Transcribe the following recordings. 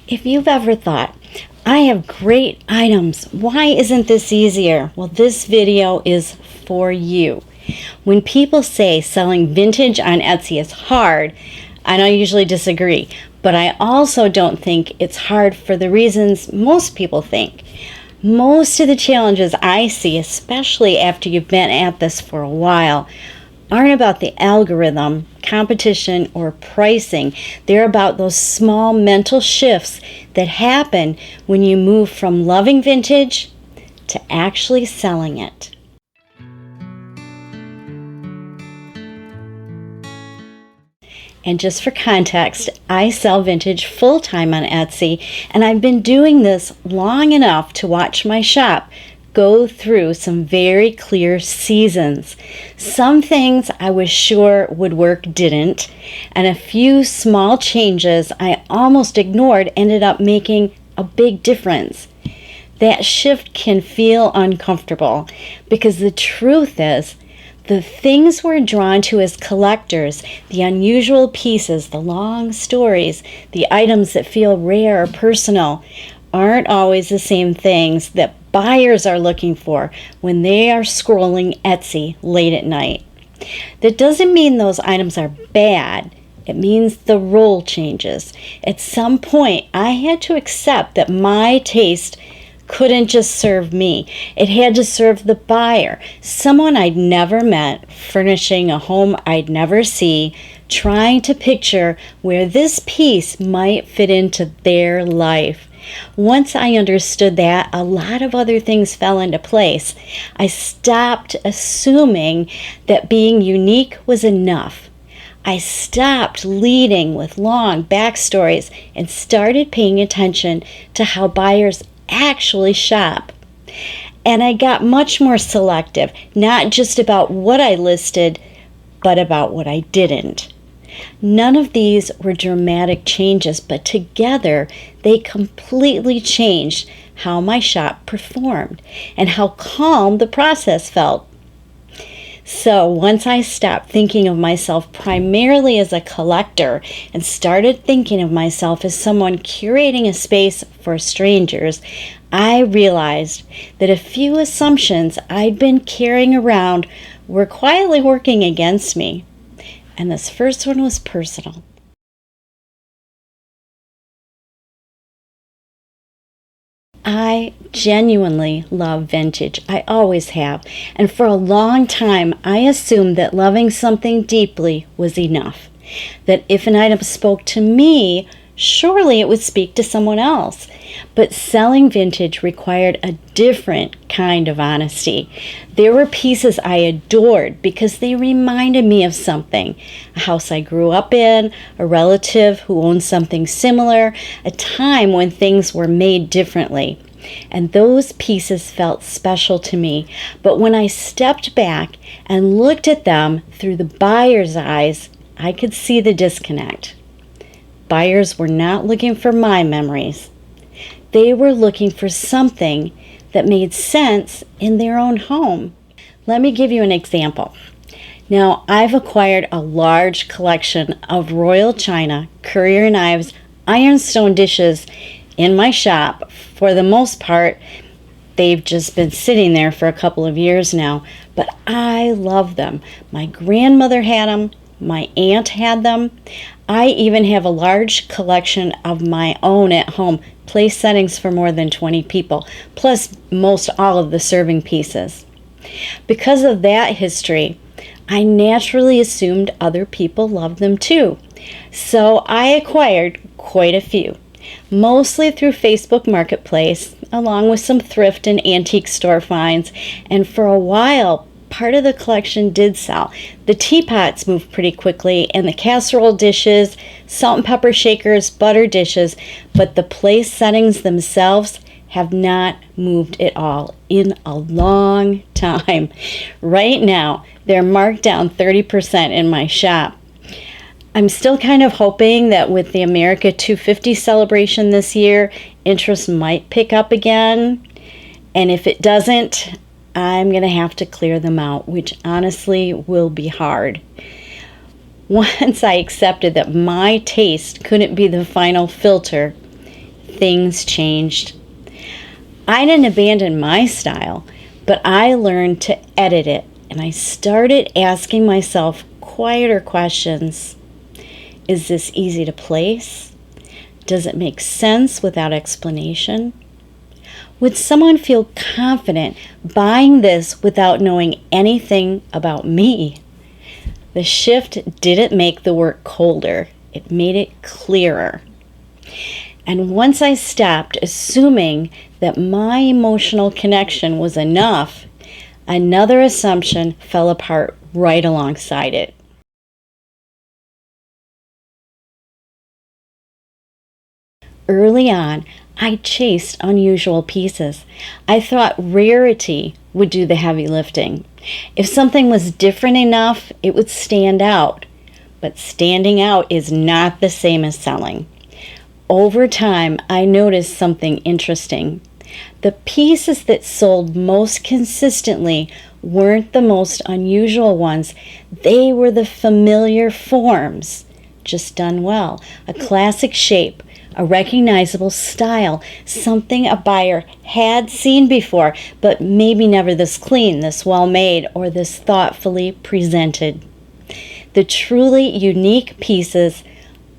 If you've ever thought, I have great items, why isn't this easier? Well, this video is for you. When people say selling vintage on Etsy is hard, I usually disagree, but I also don't think it's hard for the reasons most people think. Most of the challenges I see, especially after you've been at this for a while, aren't about the algorithm, competition, or pricing. They're about those small mental shifts that happen when you move from loving vintage to actually selling it. And just for context, I sell vintage full-time on Etsy, and I've been doing this long enough to watch my shop go through some very clear seasons. Some things I was sure would work didn't, and a few small changes I almost ignored ended up making a big difference. That shift can feel uncomfortable because the truth is, the things we're drawn to as collectors, the unusual pieces, the long stories, the items that feel rare or personal, aren't always the same things that buyers are looking for when they are scrolling Etsy late at night. That doesn't mean those items are bad. It means the role changes. At some point, I had to accept that my taste couldn't just serve me. It had to serve the buyer, someone I'd never met, furnishing a home I'd never see, trying to picture where this piece might fit into their life. Once I understood that, a lot of other things fell into place. I stopped assuming that being unique was enough. I stopped leading with long backstories and started paying attention to how buyers actually shop. And I got much more selective, not just about what I listed, but about what I didn't. None of these were dramatic changes, but together they completely changed how my shop performed and how calm the process felt. So once I stopped thinking of myself primarily as a collector and started thinking of myself as someone curating a space for strangers, I realized that a few assumptions I'd been carrying around were quietly working against me. And this first one was personal. I genuinely love vintage. I always have. And for a long time, I assumed that loving something deeply was enough. That if an item spoke to me, surely it would speak to someone else. But selling vintage required a different kind of honesty. There were pieces I adored because they reminded me of something. A house I grew up in, a relative who owned something similar, a time when things were made differently. And those pieces felt special to me. But when I stepped back and looked at them through the buyer's eyes, I could see the disconnect. Buyers were not looking for my memories. They were looking for something that made sense in their own home. Let me give you an example. Now, I've acquired a large collection of royal china, currier knives, ironstone dishes in my shop. For the most part, they've just been sitting there for a couple of years now, but I love them. My grandmother had them. My aunt had them. I even have a large collection of my own at home, place settings for more than 20 people, plus most all of the serving pieces. Because of that history, I naturally assumed other people loved them too. So I acquired quite a few, mostly through Facebook Marketplace, along with some thrift and antique store finds, and for a while, part of the collection did sell. The teapots moved pretty quickly, and the casserole dishes, salt and pepper shakers, butter dishes, but the place settings themselves have not moved at all in a long time. Right now, they're marked down 30% in my shop. I'm still kind of hoping that with the America 250 celebration this year, interest might pick up again. And if it doesn't, I'm going to have to clear them out, which honestly will be hard. Once I accepted that my taste couldn't be the final filter, things changed. I didn't abandon my style, but I learned to edit it, and I started asking myself quieter questions. Is this easy to place? Does it make sense without explanation? Would someone feel confident buying this without knowing anything about me? The shift didn't make the work colder. It made it clearer. And once I stopped assuming that my emotional connection was enough, another assumption fell apart right alongside it. Early on, I chased unusual pieces. I thought rarity would do the heavy lifting. If something was different enough, it would stand out. But standing out is not the same as selling. Over time, I noticed something interesting. The pieces that sold most consistently weren't the most unusual ones. They were the familiar forms, just done well. A classic shape, a recognizable style, something a buyer had seen before, but maybe never this clean, this well made, or this thoughtfully presented. The truly unique pieces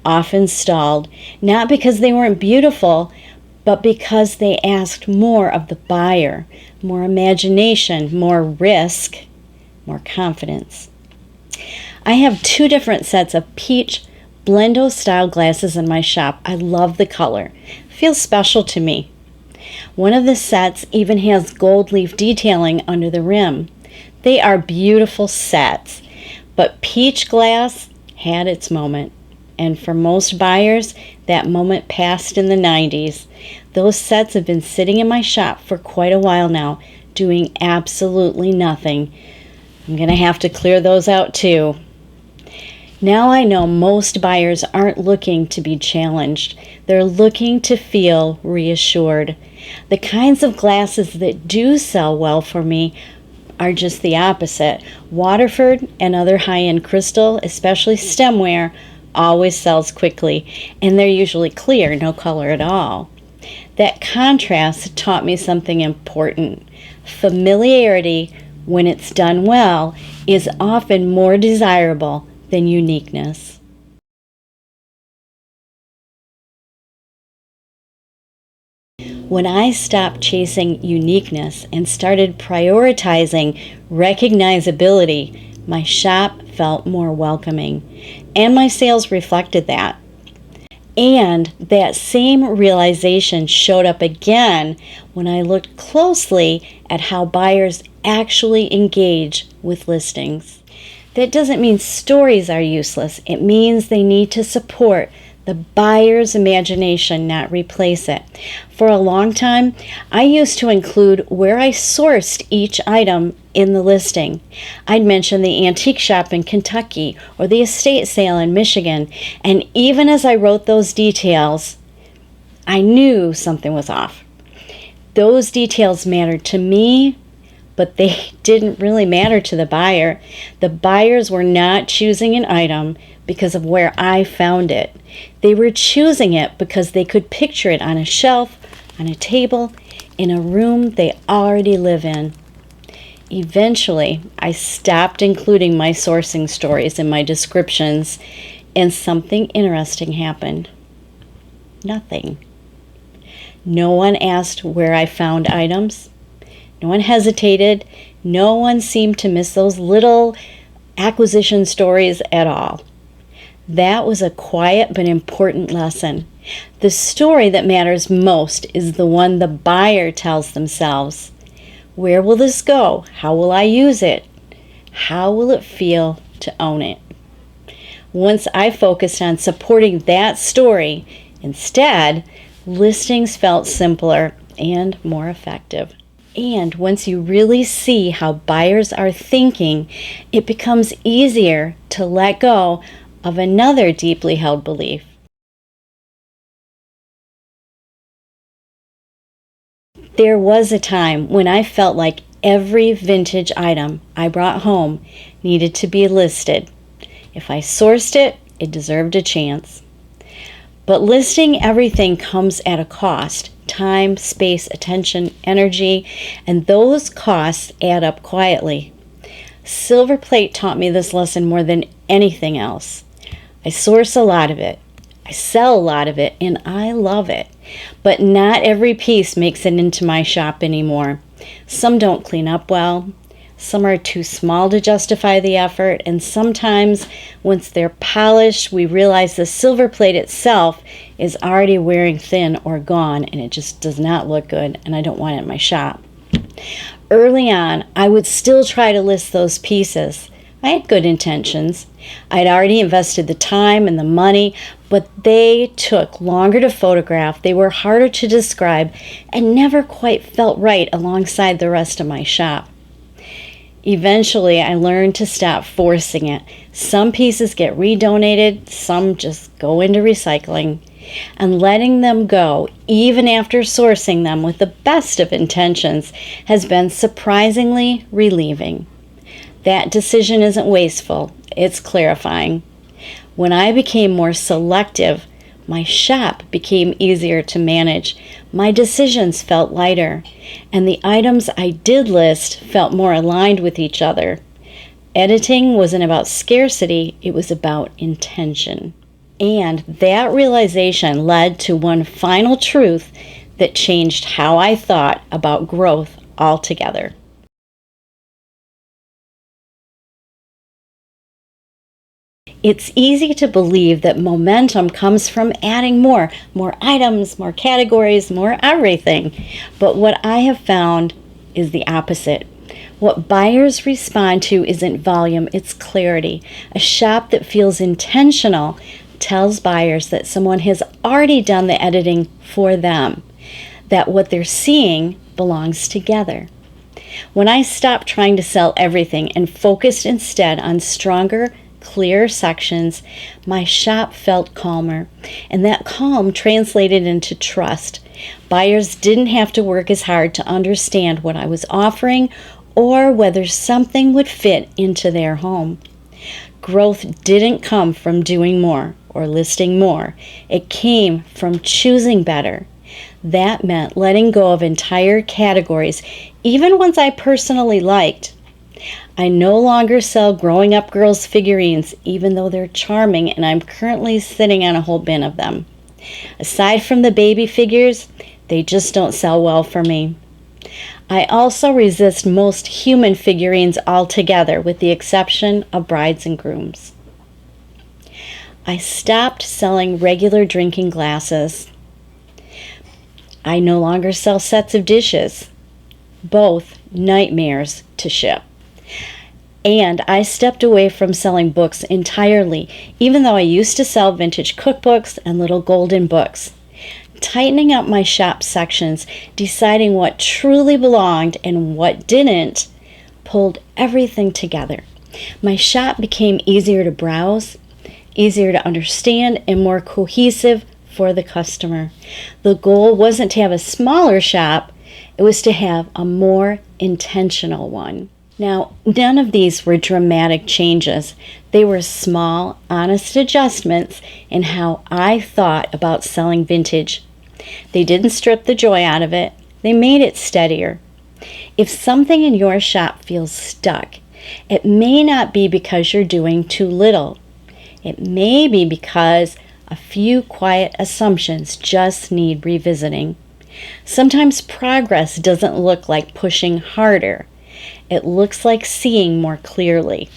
often stalled, not because they weren't beautiful, but because they asked more of the buyer, more imagination, more risk, more confidence. I have 2 different sets of peach Blendo style glasses in my shop. I love the color. It feels special to me. One of the sets even has gold leaf detailing under the rim. They are beautiful sets, but peach glass had its moment. And for most buyers, that moment passed in the 90s. Those sets have been sitting in my shop for quite a while now, doing absolutely nothing. I'm going to have to clear those out too. Now I know most buyers aren't looking to be challenged. They're looking to feel reassured. The kinds of glasses that do sell well for me are just the opposite. Waterford and other high-end crystal, especially stemware, always sells quickly, and they're usually clear, no color at all. That contrast taught me something important. Familiarity, when it's done well, is often more desirable than uniqueness. When I stopped chasing uniqueness and started prioritizing recognizability, my shop felt more welcoming, and my sales reflected that. And that same realization showed up again when I looked closely at how buyers actually engage with listings. That doesn't mean stories are useless. It means they need to support the buyer's imagination, not replace it. For a long time, I used to include where I sourced each item in the listing. I'd mention the antique shop in Kentucky or the estate sale in Michigan, and even as I wrote those details, I knew something was off. Those details mattered to me, but they didn't really matter to the buyer. The buyers were not choosing an item because of where I found it. They were choosing it because they could picture it on a shelf, on a table, in a room they already live in. Eventually, I stopped including my sourcing stories in my descriptions, and something interesting happened. Nothing. No one asked where I found items. No one hesitated. No one seemed to miss those little acquisition stories at all. That was a quiet but important lesson. The story that matters most is the one the buyer tells themselves. Where will this go? How will I use it? How will it feel to own it? Once I focused on supporting that story, instead, listings felt simpler and more effective. And once you really see how buyers are thinking, it becomes easier to let go of another deeply held belief. There was a time when I felt like every vintage item I brought home needed to be listed. If I sourced it, it deserved a chance. But listing everything comes at a cost: time, space, attention, energy, and those costs add up quietly. Silver Plate taught me this lesson more than anything else. I source a lot of it, I sell a lot of it, and I love it. But not every piece makes it into my shop anymore. Some don't clean up well, some are too small to justify the effort, and sometimes once they're polished, we realize the silver plate itself is already wearing thin or gone, and it just does not look good, and I don't want it in my shop. Early on, I would still try to list those pieces. I had good intentions. I'd already invested the time and the money, but they took longer to photograph, they were harder to describe, and never quite felt right alongside the rest of my shop. Eventually, I learned to stop forcing it. Some pieces get redonated, some just go into recycling. And letting them go, even after sourcing them with the best of intentions, has been surprisingly relieving. That decision isn't wasteful, it's clarifying. When I became more selective, my shop became easier to manage. My decisions felt lighter, and the items I did list felt more aligned with each other. Editing wasn't about scarcity, it was about intention. And that realization led to one final truth that changed how I thought about growth altogether. It's easy to believe that momentum comes from adding more items, more categories, more everything. But what I have found is the opposite. What buyers respond to isn't volume, it's clarity. A shop that feels intentional tells buyers that someone has already done the editing for them, that what they're seeing belongs together. When I stopped trying to sell everything and focused instead on stronger, clear sections, my shop felt calmer, and that calm translated into trust. Buyers didn't have to work as hard to understand what I was offering or whether something would fit into their home. Growth didn't come from doing more or listing more. It came from choosing better. That meant letting go of entire categories, even ones I personally liked. I no longer sell growing up girls figurines, even though they're charming, and I'm currently sitting on a whole bin of them. Aside from the baby figures, they just don't sell well for me. I also resist most human figurines altogether, with the exception of brides and grooms. I stopped selling regular drinking glasses. I no longer sell sets of dishes, both nightmares to ship. And I stepped away from selling books entirely, even though I used to sell vintage cookbooks and little golden books. Tightening up my shop sections, deciding what truly belonged and what didn't, pulled everything together. My shop became easier to browse, easier to understand, and more cohesive for the customer. The goal wasn't to have a smaller shop, it was to have a more intentional one. Now, none of these were dramatic changes. They were small, honest adjustments in how I thought about selling vintage. They didn't strip the joy out of it. They made it steadier. If something in your shop feels stuck, it may not be because you're doing too little. It may be because a few quiet assumptions just need revisiting. Sometimes progress doesn't look like pushing harder. It looks like seeing more clearly.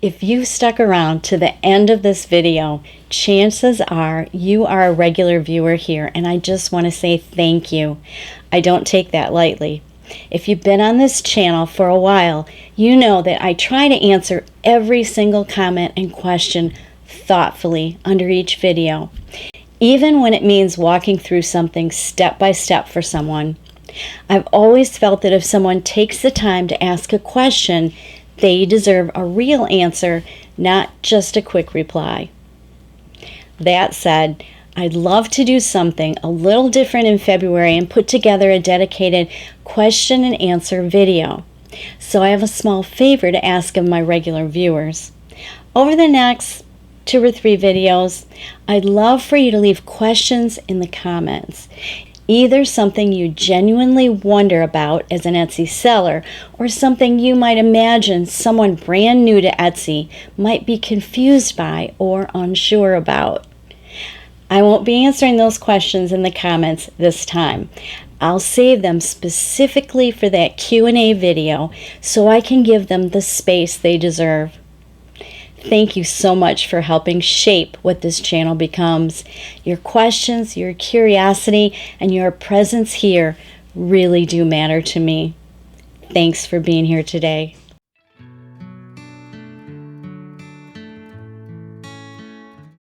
If you've stuck around to the end of this video, chances are you are a regular viewer here, and I just want to say thank you. I don't take that lightly. If you've been on this channel for a while, you know that I try to answer every single comment and question thoughtfully under each video, even when it means walking through something step by step for someone. I've always felt that if someone takes the time to ask a question, they deserve a real answer, not just a quick reply. That said, I'd love to do something a little different in February and put together a dedicated question and answer video. So I have a small favor to ask of my regular viewers. Over the next 2 or 3 videos, I'd love for you to leave questions in the comments. Either something you genuinely wonder about as an Etsy seller, or something you might imagine someone brand new to Etsy might be confused by or unsure about. I won't be answering those questions in the comments this time. I'll save them specifically for that Q&A video so I can give them the space they deserve. Thank you so much for helping shape what this channel becomes. Your questions, your curiosity, and your presence here really do matter to me. Thanks for being here today.